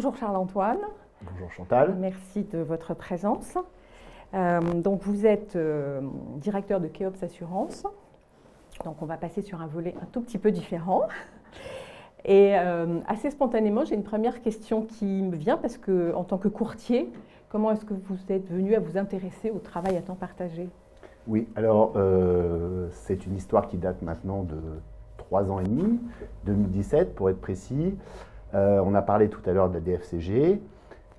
Bonjour Charles-Antoine. Bonjour Chantal. Merci de votre présence. Donc vous êtes directeur de Keops Assurance. Donc on va passer sur un volet un tout petit peu différent. Et assez spontanément, j'ai une première question qui me vient parce que, en tant que courtier, comment est-ce que vous êtes venu à vous intéresser au travail à temps partagé? Oui, alors c'est une histoire qui date maintenant de 3 ans et demi, 2017 pour être précis. On a parlé tout à l'heure de la DFCG,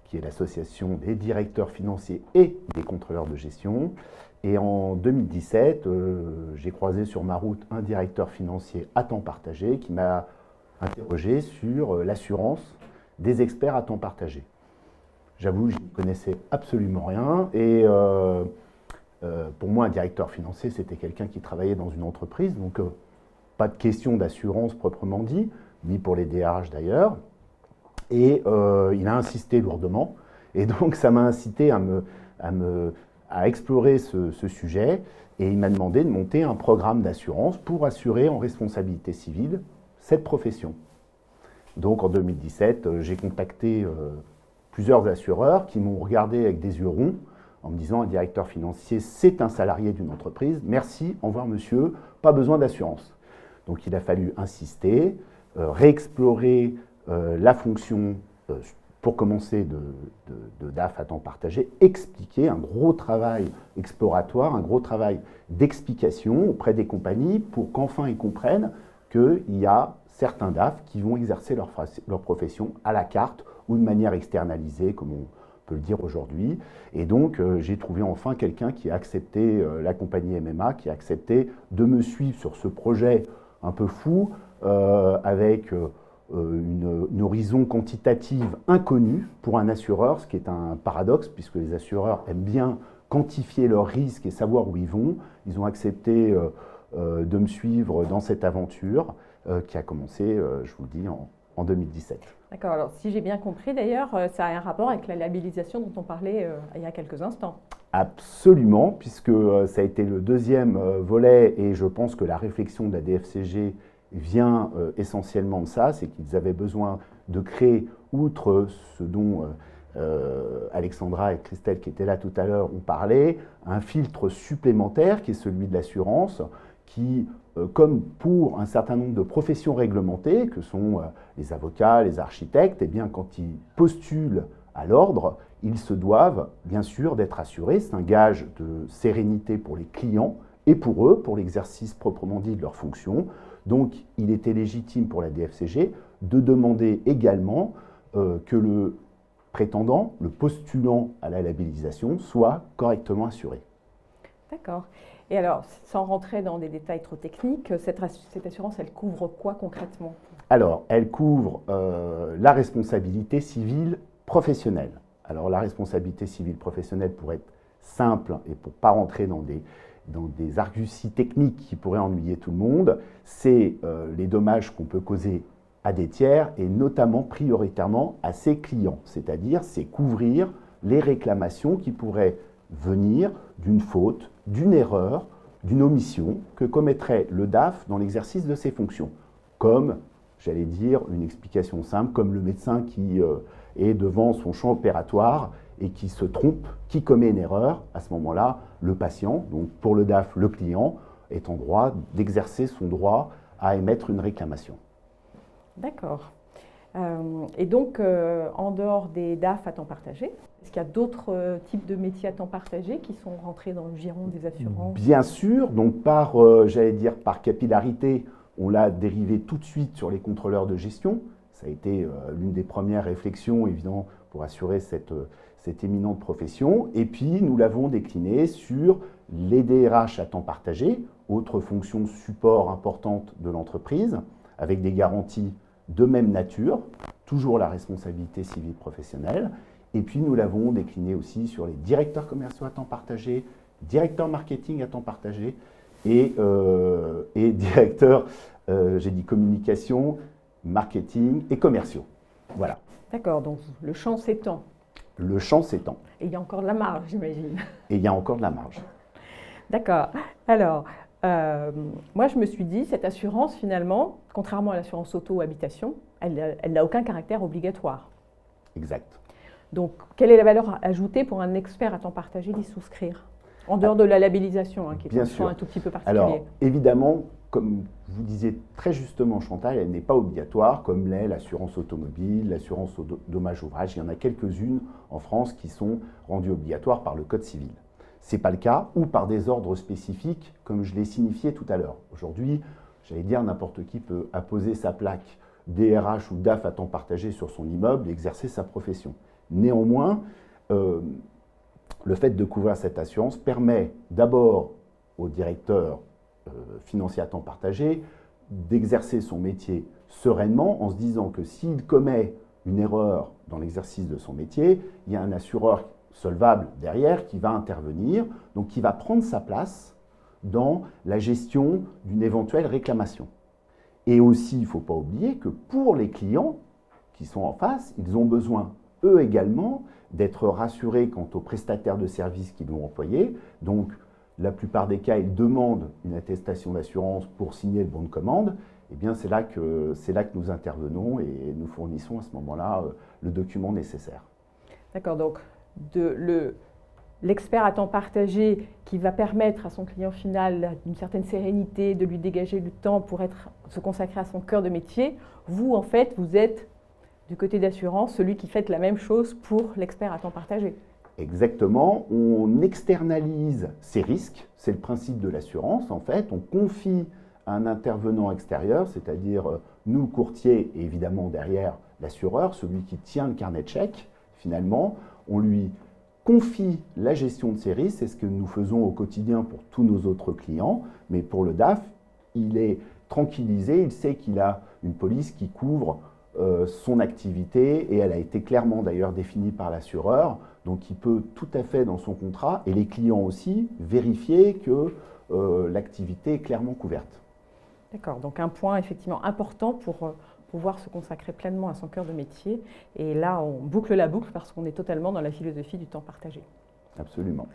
qui est l'association des directeurs financiers et des contrôleurs de gestion. Et en 2017, j'ai croisé sur ma route un directeur financier à temps partagé qui m'a interrogé sur l'assurance des experts à temps partagé. J'avoue, je n'y connaissais absolument rien et pour moi, un directeur financier, c'était quelqu'un qui travaillait dans une entreprise, donc pas de question d'assurance proprement dit, ni pour les DRH d'ailleurs. Et il a insisté lourdement, et donc ça m'a incité à explorer ce sujet, et il m'a demandé de monter un programme d'assurance pour assurer en responsabilité civile cette profession. Donc en 2017, j'ai contacté plusieurs assureurs qui m'ont regardé avec des yeux ronds, en me disant un directeur financier, c'est un salarié d'une entreprise, merci, au revoir monsieur, pas besoin d'assurance. Donc il a fallu insister, réexplorer la fonction, pour commencer, de DAF à temps partagé, expliquer un gros travail exploratoire, un gros travail d'explication auprès des compagnies pour qu'enfin ils comprennent qu'il y a certains DAF qui vont exercer leur profession à la carte ou de manière externalisée, comme on peut le dire aujourd'hui. Et donc, j'ai trouvé enfin quelqu'un qui a accepté, la compagnie MMA, qui a accepté de me suivre sur ce projet un peu fou, avec une horizon quantitative inconnue pour un assureur, ce qui est un paradoxe, puisque les assureurs aiment bien quantifier leurs risques et savoir où ils vont. Ils ont accepté de me suivre dans cette aventure qui a commencé, je vous le dis, en 2017. D'accord, alors si j'ai bien compris d'ailleurs, ça a un rapport avec la labellisation dont on parlait il y a quelques instants. Absolument, puisque ça a été le deuxième volet, et je pense que la réflexion de la DFCG vient essentiellement de ça, c'est qu'ils avaient besoin de créer, outre ce dont Alexandra et Christelle qui étaient là tout à l'heure ont parlé, un filtre supplémentaire qui est celui de l'assurance, qui, comme pour un certain nombre de professions réglementées, que sont les avocats, les architectes, eh bien, quand ils postulent à l'ordre, ils se doivent bien sûr d'être assurés. C'est un gage de sérénité pour les clients et pour eux, pour l'exercice proprement dit de leurs fonctions. Donc, il était légitime pour la DFCG de demander également que le prétendant, le postulant à la labellisation, soit correctement assuré. D'accord. Et alors, sans rentrer dans des détails trop techniques, cette assurance, elle couvre quoi concrètement? Alors, elle couvre la responsabilité civile professionnelle. Alors, la responsabilité civile professionnelle, pour être simple et pour ne pas rentrer dans des arguties techniques qui pourraient ennuyer tout le monde, c'est les dommages qu'on peut causer à des tiers et notamment prioritairement à ses clients. C'est-à-dire, c'est couvrir les réclamations qui pourraient venir d'une faute, d'une erreur, d'une omission que commettrait le DAF dans l'exercice de ses fonctions. Comme, j'allais dire, une explication simple, comme le médecin qui est devant son champ opératoire et qui se trompe, qui commet une erreur, à ce moment-là, le patient, donc pour le DAF, le client, est en droit d'exercer son droit à émettre une réclamation. D'accord. Et donc, en dehors des DAF à temps partagé, est-ce qu'il y a d'autres types de métiers à temps partagé qui sont rentrés dans le giron des assurances? Bien sûr, donc par, j'allais dire, par capillarité, on l'a dérivé tout de suite sur les contrôleurs de gestion. Ça a été l'une des premières réflexions, évidemment, pour assurer cette éminente profession. Et puis, nous l'avons décliné sur les DRH à temps partagé, autre fonction support importante de l'entreprise, avec des garanties de même nature, toujours la responsabilité civile professionnelle. Et puis, nous l'avons décliné aussi sur les directeurs commerciaux à temps partagé, directeurs marketing à temps partagé et directeurs, j'ai dit communication, marketing et commerciaux. Voilà. D'accord, donc le champ s'étend. Le champ s'étend. Et il y a encore de la marge, j'imagine. Et il y a encore de la marge. D'accord. Alors, moi, je me suis dit, cette assurance, finalement, contrairement à l'assurance auto ou habitation, elle n'a aucun caractère obligatoire. Exact. Donc, quelle est la valeur ajoutée pour un expert à temps partagé d'y souscrire? En dehors de la labellisation, qui est un choix un tout petit peu particulier. Alors, évidemment, comme vous disiez très justement, Chantal, elle n'est pas obligatoire, comme l'est l'assurance automobile, l'assurance au dommage ouvrage. Il y en a quelques-unes en France qui sont rendues obligatoires par le Code civil. Ce n'est pas le cas, ou par des ordres spécifiques, comme je l'ai signifié tout à l'heure. Aujourd'hui, j'allais dire, n'importe qui peut apposer sa plaque DRH ou DAF à temps partagé sur son immeuble et exercer sa profession. Néanmoins, le fait de couvrir cette assurance permet d'abord au directeur financier à temps partagé d'exercer son métier sereinement en se disant que s'il commet une erreur dans l'exercice de son métier, il y a un assureur solvable derrière qui va intervenir, donc qui va prendre sa place dans la gestion d'une éventuelle réclamation. Et aussi, il ne faut pas oublier que pour les clients qui sont en face, ils ont besoin, eux également, d'être rassurés quant aux prestataires de services qu'ils vont employer. Donc, la plupart des cas, ils demandent une attestation d'assurance pour signer le bon de commande. Eh bien, c'est là que nous intervenons et nous fournissons à ce moment-là le document nécessaire. D'accord, donc l'expert à temps partagé qui va permettre à son client final d'une certaine sérénité, de lui dégager du temps pour se consacrer à son cœur de métier. Vous, en fait, vous êtes du côté d'assurance, celui qui fait la même chose pour l'expert à temps partagé. Exactement, on externalise ses risques, c'est le principe de l'assurance en fait, on confie à un intervenant extérieur, c'est-à-dire nous courtiers et évidemment derrière l'assureur, celui qui tient le carnet de chèques, finalement, on lui confie la gestion de ses risques, c'est ce que nous faisons au quotidien pour tous nos autres clients, mais pour le DAF, il est tranquillisé, il sait qu'il a une police qui couvre son activité et elle a été clairement d'ailleurs définie par l'assureur, donc il peut tout à fait dans son contrat et les clients aussi vérifier que l'activité est clairement couverte. D'accord, donc un point effectivement important pour pouvoir se consacrer pleinement à son cœur de métier et là on boucle la boucle parce qu'on est totalement dans la philosophie du temps partagé. Absolument.